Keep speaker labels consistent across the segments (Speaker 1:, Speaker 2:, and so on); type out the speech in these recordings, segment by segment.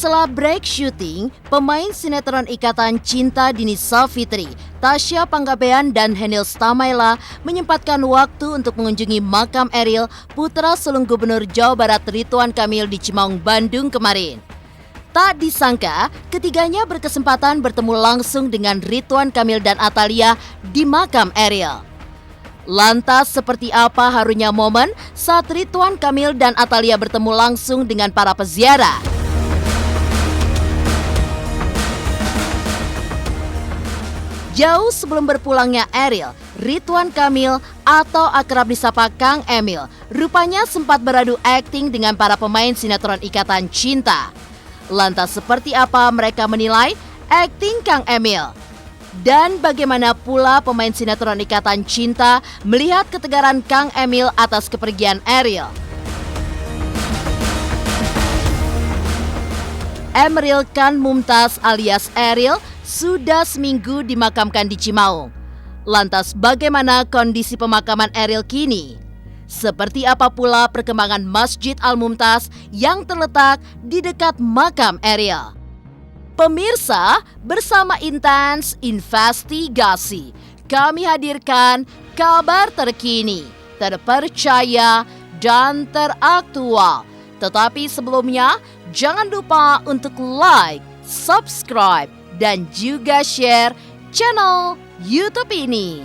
Speaker 1: Setelah break syuting, pemain sinetron Ikatan Cinta Dini Savitri, Tasya Panggabean dan Henil Stamaila menyempatkan waktu untuk mengunjungi makam Eril, putra sulung Gubernur Jawa Barat Ridwan Kamil di Cimaung, Bandung kemarin. Tak disangka, ketiganya berkesempatan bertemu langsung dengan Ridwan Kamil dan Atalia di makam Eril. Lantas seperti apa harunya momen saat Ridwan Kamil dan Atalia bertemu langsung dengan para peziarah? Jauh sebelum berpulangnya Eril, Ridwan Kamil atau akrab disapa Kang Emil rupanya sempat beradu akting dengan para pemain sinetron Ikatan Cinta. Lantas seperti apa mereka menilai akting Kang Emil? Dan bagaimana pula pemain sinetron Ikatan Cinta melihat ketegaran Kang Emil atas kepergian Eril? Emeril Khan Mumtaz alias Eril sudah seminggu dimakamkan di Cimaung. Lantas bagaimana kondisi pemakaman Eril kini? Seperti apa pula perkembangan Masjid Al-Mumtaz yang terletak di dekat makam Eril? Pemirsa, bersama Intens Investigasi, kami hadirkan kabar terkini, terpercaya, dan teraktual. Tetapi sebelumnya, jangan lupa untuk like, subscribe, dan juga share channel YouTube ini.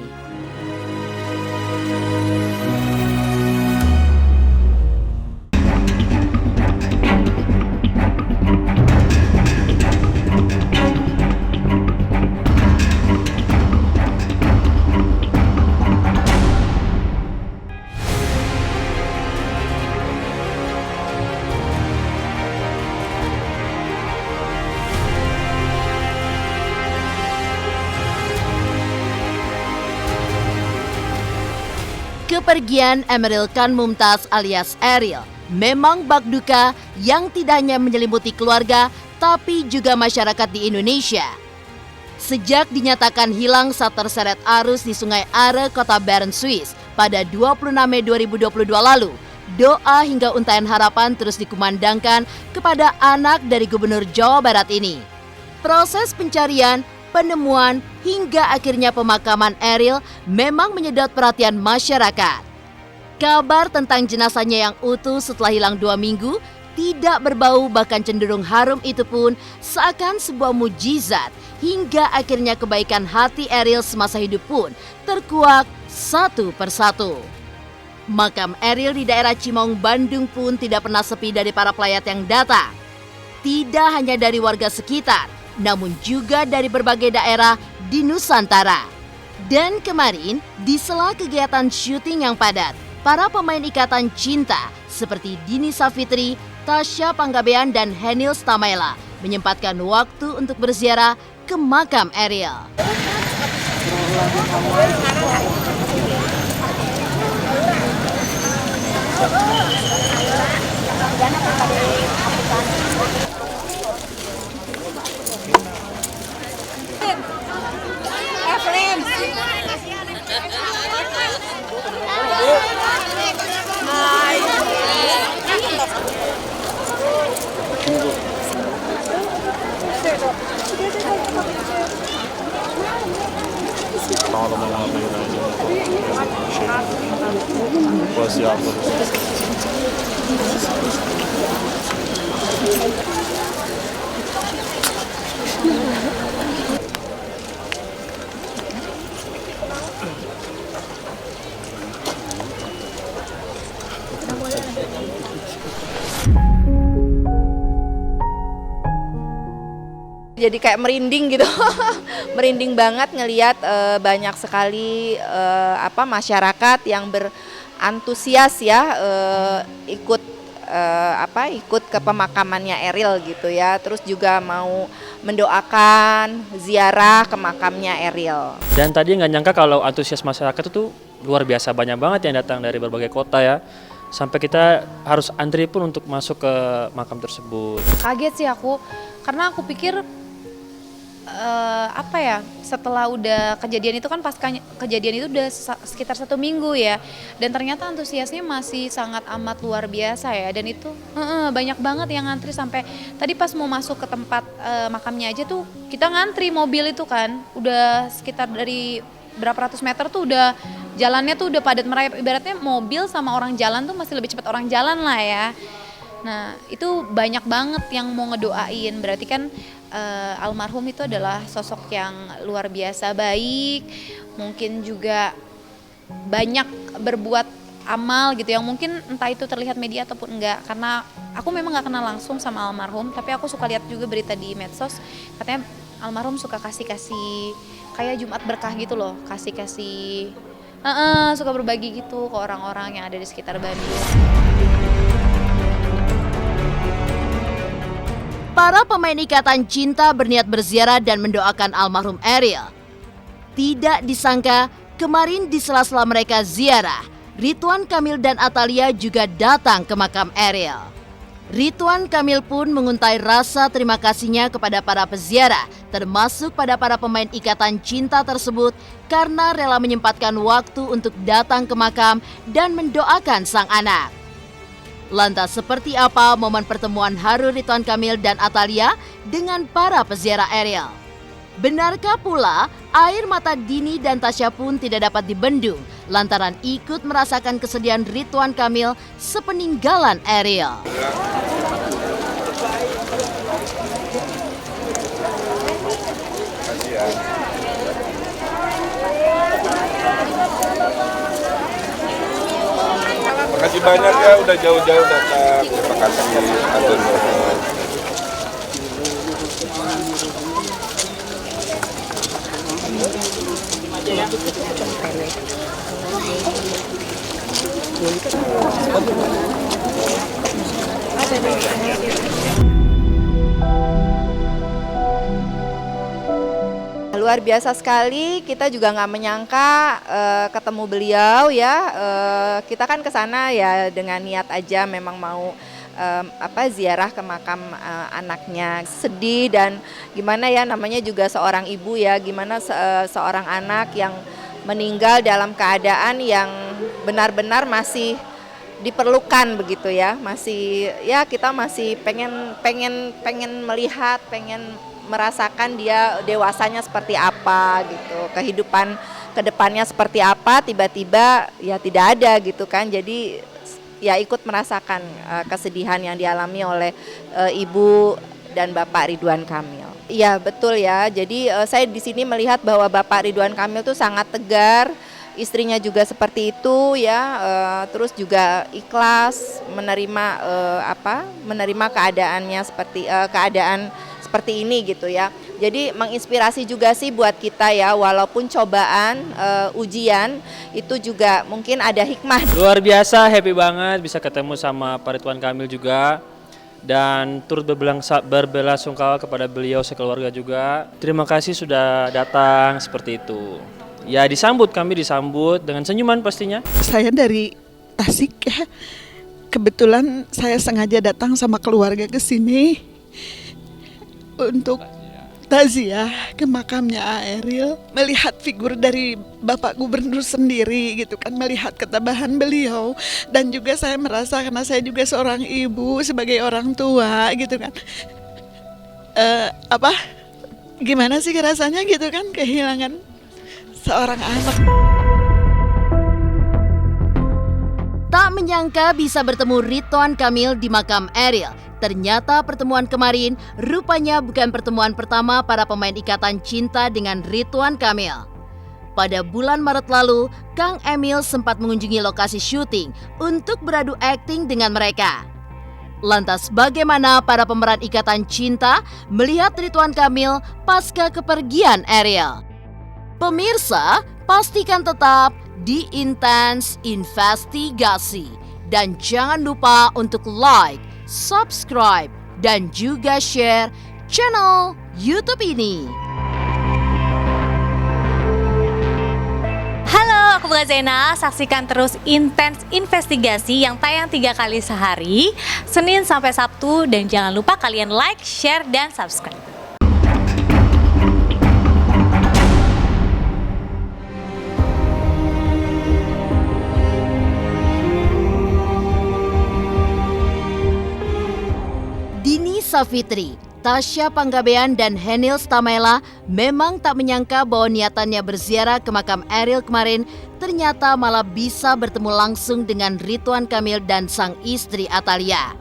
Speaker 1: Kepergian Emeril Khan Mumtaz alias Eril memang bak duka yang tidak hanya menyelimuti keluarga tapi juga masyarakat di Indonesia. Sejak dinyatakan hilang saat terseret arus di Sungai Are, Kota Bern, Swiss pada 26 Mei 2022 lalu, doa hingga untayan harapan terus dikumandangkan kepada anak dari Gubernur Jawa Barat ini. Proses pencarian, penemuan, hingga akhirnya pemakaman Eril memang menyedot perhatian masyarakat. Kabar tentang jenazahnya yang utuh setelah hilang 2 minggu, tidak berbau bahkan cenderung harum itu pun seakan sebuah mujizat hingga akhirnya kebaikan hati Eril semasa hidup pun terkuak satu persatu. Makam Eril di daerah Cimaung, Bandung pun tidak pernah sepi dari para pelayat yang datang. Tidak hanya dari warga sekitar, namun juga dari berbagai daerah di Nusantara. Dan kemarin, di sela kegiatan syuting yang padat, para pemain Ikatan Cinta seperti Dini Savitri, Tasya Panggabean, dan Henil Stamaila menyempatkan waktu untuk berziarah ke makam Eril.
Speaker 2: Jadi kayak merinding gitu, merinding banget ngelihat banyak sekali masyarakat yang berantusias ya ikut ke pemakamannya Eril gitu ya, terus juga mau mendoakan ziarah ke makamnya Eril.
Speaker 3: Dan tadi nggak nyangka kalau antusias masyarakat itu luar biasa, banyak banget yang datang dari berbagai kota ya. Sampai kita harus antri pun untuk masuk ke makam tersebut.
Speaker 4: Kaget sih aku, karena aku pikir apa ya, setelah udah kejadian itu kan pasca kejadian itu udah sekitar 1 minggu ya, dan ternyata antusiasnya masih sangat amat luar biasa ya, dan itu banyak banget yang ngantri sampai tadi pas mau masuk ke tempat makamnya aja tuh kita ngantri mobil itu kan, udah sekitar dari berapa ratus meter tuh udah jalannya tuh udah padat merayap, ibaratnya mobil sama orang jalan tuh masih lebih cepat orang jalan lah ya. Nah itu banyak banget yang mau ngedoain, berarti kan almarhum itu adalah sosok yang luar biasa baik, mungkin juga banyak berbuat amal gitu yang mungkin entah itu terlihat media ataupun enggak, karena aku memang gak kenal langsung sama almarhum, tapi aku suka lihat juga berita di medsos, katanya almarhum suka kasih kayak Jumat berkah gitu loh, kasih suka berbagi gitu ke orang-orang yang ada di sekitar Bandung.
Speaker 1: Para pemain Ikatan Cinta berniat berziarah dan mendoakan almarhum Ariel. Tidak disangka, kemarin di sela-sela mereka ziarah, Ridwan Kamil dan Atalia juga datang ke makam Ariel. Ridwan Kamil pun menguntai rasa terima kasihnya kepada para peziarah, termasuk pada para pemain Ikatan Cinta tersebut karena rela menyempatkan waktu untuk datang ke makam dan mendoakan sang anak. Lantas seperti apa momen pertemuan haru Ridwan Kamil dan Atalia dengan para peziarah Ariel? Benarkah pula air mata Dini dan Tasya pun tidak dapat dibendung lantaran ikut merasakan kesedihan Ridwan Kamil sepeninggalan Ariel?
Speaker 5: Makasih banyak ya udah jauh-jauh datang. Terima kasih atur mohon.
Speaker 2: Luar biasa sekali, kita juga nggak menyangka ketemu beliau ya. Kita kan ke sana ya dengan niat aja memang mau ziarah ke makam anaknya. Sedih dan gimana ya, namanya juga seorang ibu ya, gimana seorang anak yang meninggal dalam keadaan yang benar-benar masih diperlukan begitu ya. Masih ya kita masih pengen melihat, pengen merasakan dia dewasanya seperti apa gitu, kehidupan kedepannya seperti apa, tiba-tiba ya tidak ada gitu kan. Jadi ya ikut merasakan kesedihan yang dialami oleh Ibu dan Bapak Ridwan Kamil. Iya betul ya, jadi saya di sini melihat bahwa Bapak Ridwan Kamil tuh sangat tegar, istrinya juga seperti itu ya, terus juga ikhlas menerima keadaannya keadaan seperti ini gitu ya. Jadi menginspirasi juga sih buat kita ya, walaupun cobaan, ujian itu juga mungkin ada hikmah.
Speaker 3: Luar biasa, happy banget bisa ketemu sama Pak Ridwan Kamil juga dan turut berbelasungkawa kepada beliau sekeluarga juga. Terima kasih sudah datang seperti itu. Ya kami disambut dengan senyuman pastinya.
Speaker 6: Saya dari Tasik ya. Kebetulan saya sengaja datang sama keluarga ke sini untuk takziah ke makamnya Ariel, melihat figur dari Bapak Gubernur sendiri gitu kan, melihat ketabahan beliau, dan juga saya merasa karena saya juga seorang ibu sebagai orang tua gitu kan, gimana sih rasanya gitu kan kehilangan seorang anak.
Speaker 1: Tak menyangka bisa bertemu Ridwan Kamil di makam Ariel. Ternyata pertemuan kemarin rupanya bukan pertemuan pertama para pemain Ikatan Cinta dengan Ridwan Kamil. Pada bulan Maret lalu, Kang Emil sempat mengunjungi lokasi syuting untuk beradu akting dengan mereka. Lantas bagaimana para pemeran Ikatan Cinta melihat Ridwan Kamil pasca kepergian Ariel? Pemirsa, pastikan tetap di Intens Investigasi. Dan jangan lupa untuk like, subscribe, dan juga share channel YouTube ini.
Speaker 7: Halo, aku Bunga Zena. Saksikan terus Intens Investigasi yang tayang 3 kali sehari, Senin sampai Sabtu. Dan jangan lupa kalian like, share, dan subscribe.
Speaker 1: Safitri, Tasya Panggabean dan Henil Stamela memang tak menyangka bahwa niatannya berziarah ke makam Eril kemarin ternyata malah bisa bertemu langsung dengan Ridwan Kamil dan sang istri Atalia.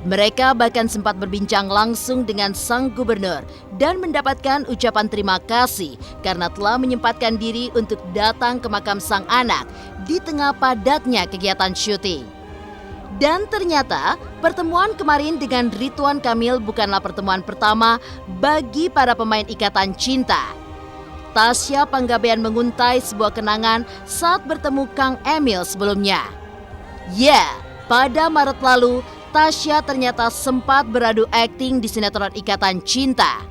Speaker 1: Mereka bahkan sempat berbincang langsung dengan sang gubernur dan mendapatkan ucapan terima kasih karena telah menyempatkan diri untuk datang ke makam sang anak di tengah padatnya kegiatan syuting. Dan ternyata pertemuan kemarin dengan Ridwan Kamil bukanlah pertemuan pertama bagi para pemain Ikatan Cinta. Tasya Panggabean menguntai sebuah kenangan saat bertemu Kang Emil sebelumnya. Ya, pada Maret lalu Tasya ternyata sempat beradu akting di sinetron Ikatan Cinta.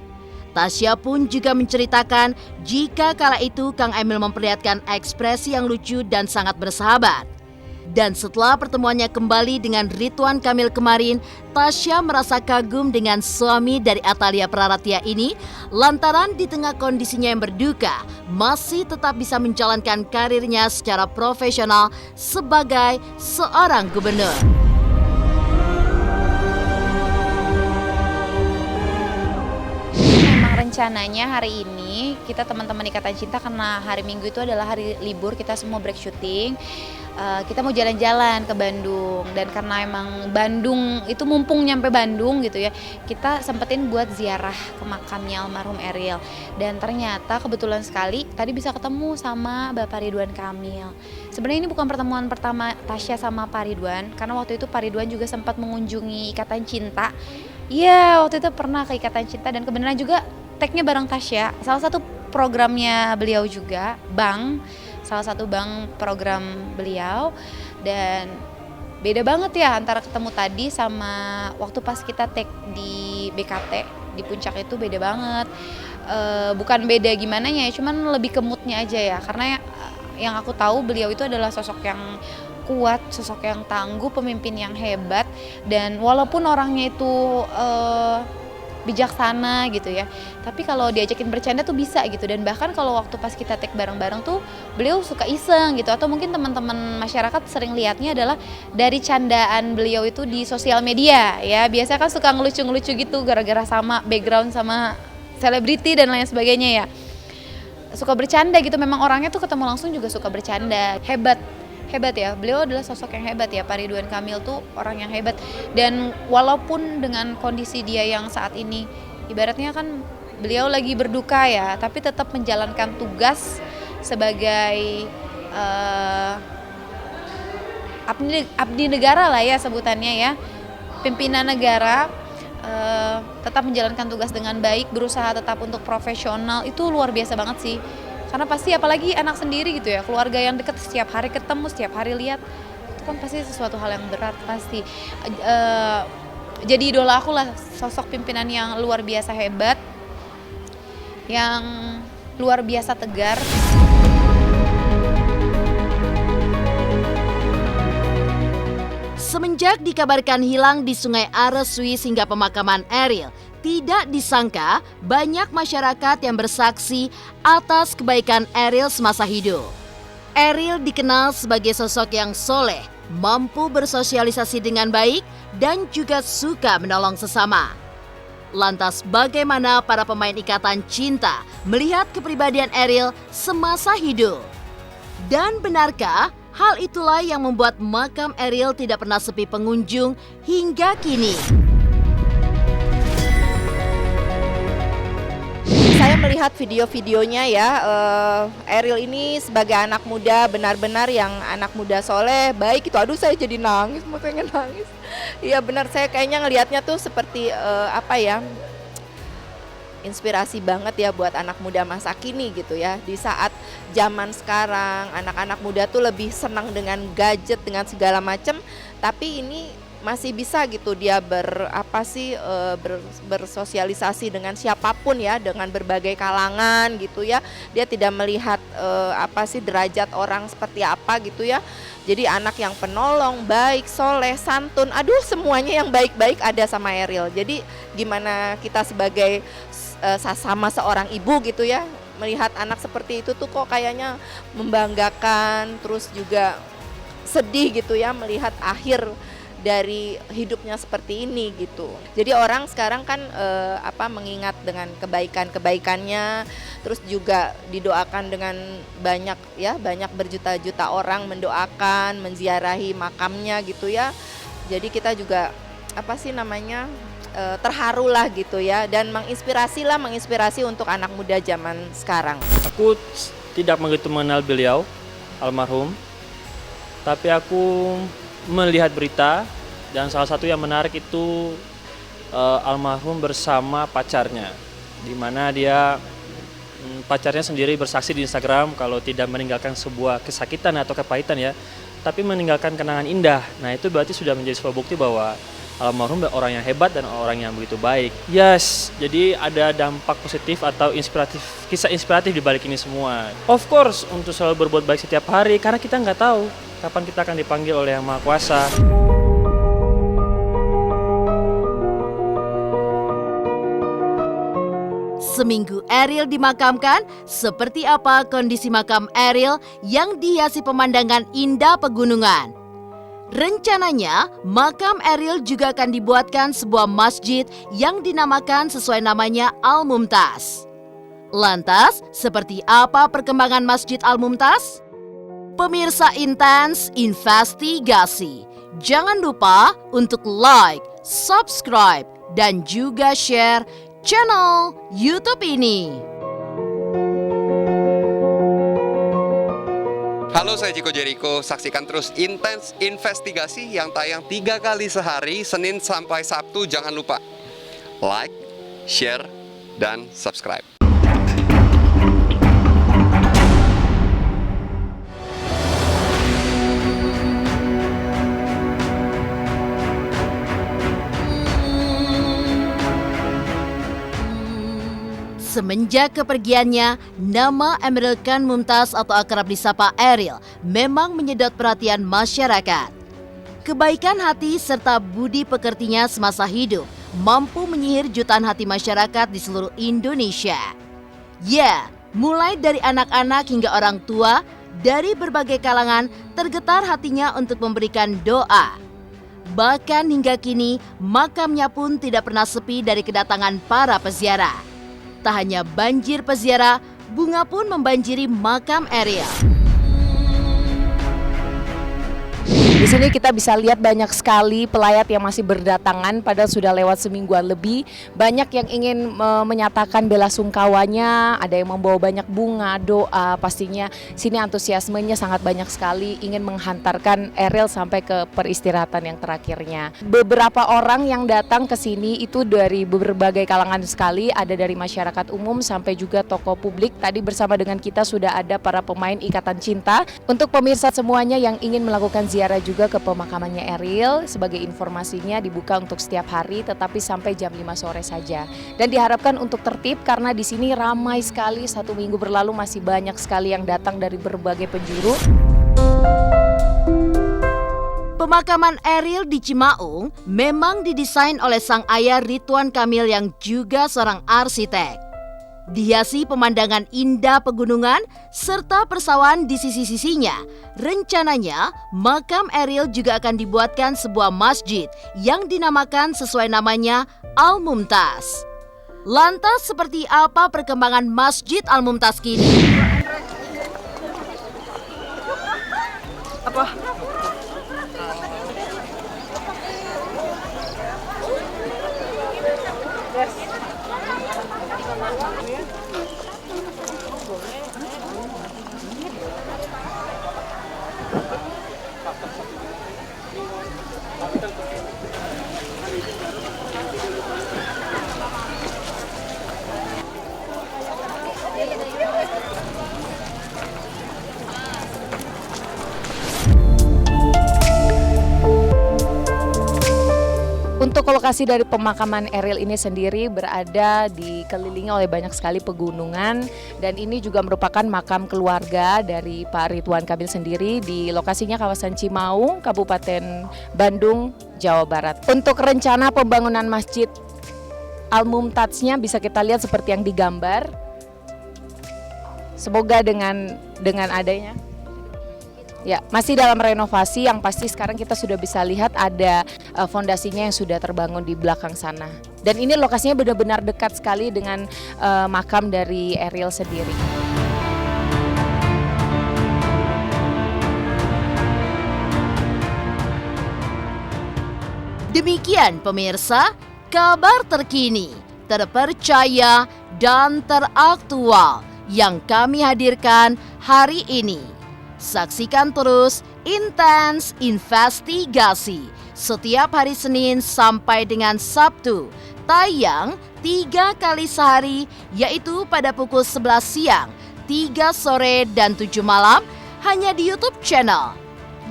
Speaker 1: Tasya pun juga menceritakan jika kala itu Kang Emil memperlihatkan ekspresi yang lucu dan sangat bersahabat. Dan setelah pertemuannya kembali dengan Ridwan Kamil kemarin, Tasya merasa kagum dengan suami dari Atalia Praratia ini lantaran di tengah kondisinya yang berduka masih tetap bisa menjalankan karirnya secara profesional sebagai seorang gubernur.
Speaker 4: Rencananya hari ini kita teman-teman Ikatan Cinta, karena hari Minggu itu adalah hari libur, kita semua break syuting. Kita mau jalan-jalan ke Bandung, dan karena emang Bandung itu mumpung nyampe Bandung gitu ya, kita sempetin buat ziarah ke makamnya almarhum Eril. Dan ternyata kebetulan sekali tadi bisa ketemu sama Bapak Ridwan Kamil. Sebenarnya ini bukan pertemuan pertama Tasya sama Pak Ridwan, karena waktu itu Pak Ridwan juga sempat mengunjungi Ikatan Cinta. Iya, waktu itu pernah ke Ikatan Cinta dan kebenaran juga tag-nya bareng Tasya. Salah satu programnya beliau juga, salah satu bank program beliau. Dan beda banget ya antara ketemu tadi sama waktu pas kita take di BKT di Puncak, itu beda banget. Bukan beda gimana ya, cuman lebih ke moodnya aja ya, karena yang aku tahu beliau itu adalah sosok yang kuat, sosok yang tangguh, pemimpin yang hebat. Dan walaupun orangnya itu bijaksana gitu ya, tapi kalau diajakin bercanda tuh bisa gitu. Dan bahkan kalau waktu pas kita take bareng-bareng tuh beliau suka iseng gitu, atau mungkin teman-teman masyarakat sering lihatnya adalah dari candaan beliau itu di sosial media ya. Biasanya kan suka ngelucu-ngelucu gitu gara-gara sama background sama selebriti dan lain sebagainya ya, suka bercanda gitu. Memang orangnya tuh ketemu langsung juga suka bercanda. Hebat ya, beliau adalah sosok yang hebat ya. Pak Ridwan Kamil tuh orang yang hebat. Dan walaupun dengan kondisi dia yang saat ini, ibaratnya kan beliau lagi berduka ya, tapi tetap menjalankan tugas sebagai abdi negara lah ya sebutannya ya, pimpinan negara. Tetap menjalankan tugas dengan baik, berusaha tetap untuk profesional, itu luar biasa banget sih. Karena pasti apalagi anak sendiri gitu ya, keluarga yang dekat, setiap hari ketemu, setiap hari lihat, itu kan pasti sesuatu hal yang berat pasti. Jadi idola aku lah, sosok pimpinan yang luar biasa hebat, yang luar biasa tegar.
Speaker 1: Semenjak dikabarkan hilang di Sungai Aresui hingga pemakaman Eril, tidak disangka banyak masyarakat yang bersaksi atas kebaikan Eril semasa hidup. Eril dikenal sebagai sosok yang soleh, mampu bersosialisasi dengan baik, dan juga suka menolong sesama. Lantas bagaimana para pemain Ikatan Cinta melihat kepribadian Eril semasa hidup? Dan benarkah hal itulah yang membuat makam Eril tidak pernah sepi pengunjung hingga kini?
Speaker 2: Saya melihat video-videonya ya, Eril ini sebagai anak muda, benar-benar yang anak muda soleh, baik itu. Aduh, saya jadi nangis, mau pengen nangis. Iya benar, saya kayaknya ngelihatnya tuh seperti apa ya, inspirasi banget ya buat anak muda masa kini gitu ya. Di saat zaman sekarang anak-anak muda tuh lebih senang dengan gadget, dengan segala macam, tapi ini masih bisa gitu dia bersosialisasi dengan siapapun ya, dengan berbagai kalangan gitu ya. Dia tidak melihat derajat orang seperti apa gitu ya. Jadi anak yang penolong, baik, soleh, santun, aduh semuanya yang baik-baik ada sama Eril. Jadi gimana kita sebagai sama seorang ibu gitu ya, melihat anak seperti itu tuh kok kayaknya membanggakan, terus juga sedih gitu ya melihat akhir dari hidupnya seperti ini gitu. Jadi orang sekarang kan mengingat dengan kebaikannya, terus juga didoakan dengan banyak berjuta-juta orang mendoakan, menziarahi makamnya gitu ya. Jadi kita juga terharu lah gitu ya, dan menginspirasi untuk anak muda zaman sekarang.
Speaker 3: Aku tidak begitu mengenal beliau, almarhum, tapi aku melihat berita dan salah satu yang menarik itu almarhum bersama pacarnya, di mana pacarnya sendiri bersaksi di Instagram kalau tidak meninggalkan sebuah kesakitan atau kepahitan ya, tapi meninggalkan kenangan indah. Nah itu berarti sudah menjadi sebuah bukti bahwa almarhum orang yang hebat dan orang yang begitu baik. Yes, jadi ada dampak positif atau kisah inspiratif di balik ini semua. Of course, untuk selalu berbuat baik setiap hari, karena kita nggak tahu kapan kita akan dipanggil oleh Yang Maha Kuasa.
Speaker 1: Seminggu Eril dimakamkan, seperti apa kondisi makam Eril yang dihiasi pemandangan indah pegunungan? Rencananya, makam Eril juga akan dibuatkan sebuah masjid yang dinamakan sesuai namanya Al-Mumtaz. Lantas, seperti apa perkembangan Masjid Al-Mumtaz? Pemirsa Intens Investigasi, jangan lupa untuk like, subscribe, dan juga share channel YouTube ini.
Speaker 8: Halo, saya Chico Jericho. Saksikan terus Intens Investigasi yang tayang 3 kali sehari, Senin sampai Sabtu. Jangan lupa like, share, dan subscribe.
Speaker 1: Semenjak kepergiannya, nama Emeril Khan Mumtaz atau akrab disapa Eril memang menyedot perhatian masyarakat. Kebaikan hati serta budi pekertinya semasa hidup mampu menyihir jutaan hati masyarakat di seluruh Indonesia. Ya, mulai dari anak-anak hingga orang tua, dari berbagai kalangan tergetar hatinya untuk memberikan doa. Bahkan hingga kini, makamnya pun tidak pernah sepi dari kedatangan para peziarah. Tak hanya banjir peziarah, bunga pun membanjiri makam Eril.
Speaker 9: Di sini kita bisa lihat banyak sekali pelayat yang masih berdatangan, padahal sudah lewat semingguan lebih. Banyak yang ingin menyatakan bela sungkawanya, ada yang membawa banyak bunga, doa. Pastinya sini antusiasmenya sangat banyak sekali, ingin menghantarkan Eril sampai ke peristirahatan yang terakhirnya. Beberapa orang yang datang ke sini itu dari berbagai kalangan sekali, ada dari masyarakat umum sampai juga tokoh publik. Tadi bersama dengan kita sudah ada para pemain Ikatan Cinta. Untuk pemirsa semuanya yang ingin melakukan ziarah juga ke pemakamannya Eril, sebagai informasinya dibuka untuk setiap hari tetapi sampai jam 5 sore saja. Dan diharapkan untuk tertib karena di sini ramai sekali, 1 minggu berlalu masih banyak sekali yang datang dari berbagai penjuru.
Speaker 1: Pemakaman Eril di Cimaung memang didesain oleh sang ayah Ridwan Kamil yang juga seorang arsitek. Dihiasi pemandangan indah pegunungan serta persawahan di sisi-sisinya. Rencananya, makam Eril juga akan dibuatkan sebuah masjid yang dinamakan sesuai namanya Al-Mumtaz. Lantas seperti apa perkembangan Masjid Al-Mumtaz kini?
Speaker 9: Untuk lokasi dari pemakaman Eril ini sendiri berada dikelilingi oleh banyak sekali pegunungan, dan ini juga merupakan makam keluarga dari Pak Ridwan Kamil sendiri di lokasinya kawasan Cimaung, Kabupaten Bandung, Jawa Barat. Untuk rencana pembangunan Masjid Al-Mumtaznya bisa kita lihat seperti yang digambar. Semoga dengan adanya Ya, masih dalam renovasi, yang pasti sekarang kita sudah bisa lihat ada fondasinya yang sudah terbangun di belakang sana. Dan ini lokasinya benar-benar dekat sekali dengan makam dari Ariel sendiri.
Speaker 1: Demikian pemirsa, kabar terkini, terpercaya, dan teraktual yang kami hadirkan hari ini. Saksikan terus Intens Investigasi setiap hari Senin sampai dengan Sabtu, tayang 3 kali sehari, yaitu pada pukul 11 siang, 3 sore, dan 7 malam, hanya di YouTube channel.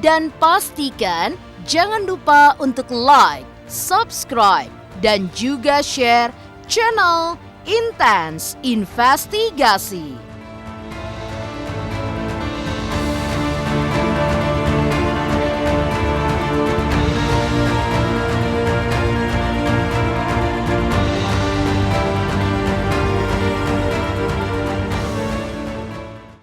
Speaker 1: Dan pastikan jangan lupa untuk like, subscribe, dan juga share channel Intens Investigasi.